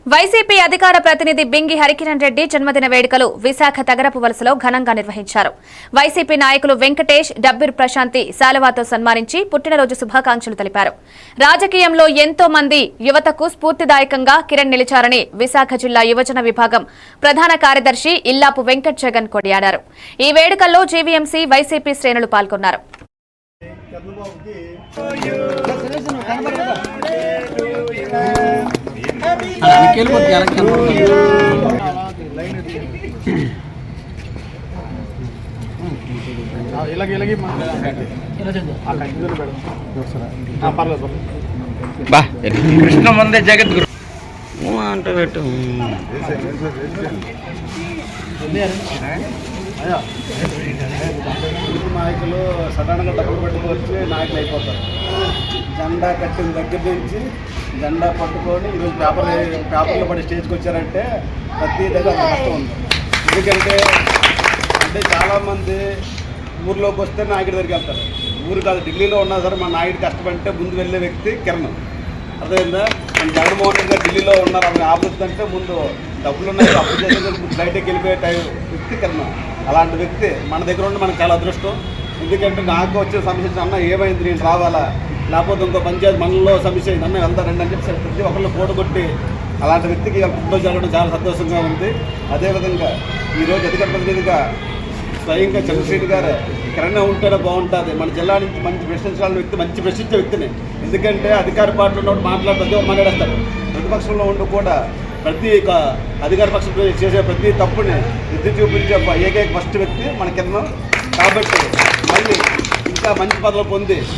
YCP అధికార ప్రతినిధి బింగి హరికిరణ్ రెడ్డి జన్మదిన వేడుకలు విశాఖ తగరపు వలసలో ఘనంగా నిర్వహించారు. వైసీపీ నాయకులు వెంకటేష్, డబ్బిర్ ప్రశాంతి శాలువాతో సన్మానించి పుట్టినరోజు శుభాకాంక్షలు తెలిపారు. రాజకీయంలో ఎంతో మంది యువతకు స్ఫూర్తిదాయకంగా కిరణ్ నిలిచారని విశాఖ జిల్లా యువజన విభాగం ప్రధాన కార్యదర్శి ఇల్లాపు వెంకట్ జగన్ కొనియాడారు. ఈ వేడుకల్లో జీవీఎంసీ, వైసీపీ శ్రేణులు పాల్గొన్నారు. కృష్ణ మందే జగద్గురు అంటే పెట్టు నాయకులు సడన్గా డబ్బులు పట్టుకొచ్చి నాయకులు అయిపోతారు. జెండా కట్టిన దగ్గర నుంచి జెండా పట్టుకొని ఈరోజు పేపర్లో పడి స్టేజ్కి వచ్చారంటే ప్రతి దగ్గర కష్టం ఉంది. ఎందుకంటే చాలామంది ఊర్లోకి వస్తే నాయకుడి దగ్గరికి వెళ్తారు. ఊరు కాదు, ఢిల్లీలో ఉన్నా సరే మా నాయకుడు కష్టపడితే ముందు వెళ్ళే వ్యక్తి కిరణ్. అర్థమైందా? మన జగన్మోహన్ రెడ్డి గారు ఢిల్లీలో ఉన్నారు, ఆమె ఆపత్తి అంటే ముందు డబ్బులు ఉన్నాయి, అప్పు చేసే ఫ్లైట్కి వెళ్ళిపోయే వ్యక్తి కిరణ్. అలాంటి వ్యక్తి మన దగ్గర ఉండి మనకు చాలా అదృష్టం. ఎందుకంటే నాకు వచ్చే సమస్య అన్న ఏమైంది, నేను రావాలా, లేకపోతే ఇంకో పంచాయతీ మనలో సమస్య అన్న వెళ్తారండి అని చెప్పి ప్రతి ఒక్కళ్ళు కూడగొట్టి అలాంటి వ్యక్తికి పుట్టినరోజు జరగడం చాలా సంతోషంగా ఉంది. అదేవిధంగా ఈరోజు అధికార ప్రతినిధిగా స్వయంగా చంద్రశేఖర్ గారు కిరణ్ ఉంటేనే బాగుంటుంది. మన జిల్లా నుంచి మంచి ప్రశ్నించాలని వ్యక్తి, మంచి ప్రశ్నించే వ్యక్తిని. ఎందుకంటే అధికార పార్టీలో ఉన్నప్పుడు మాట్లాడుతూ మాట్లాడేస్తారు, ప్రతిపక్షంలో ఉండి కూడా ప్రతి అధికార పక్షం చేసే ప్రతి తప్పుని ఎత్తి చూపించే ఏకైక ఫస్ట్ వ్యక్తి మన కిరణ్. కాబట్టి మళ్ళీ ఇంకా మంచి పదవులు పొంది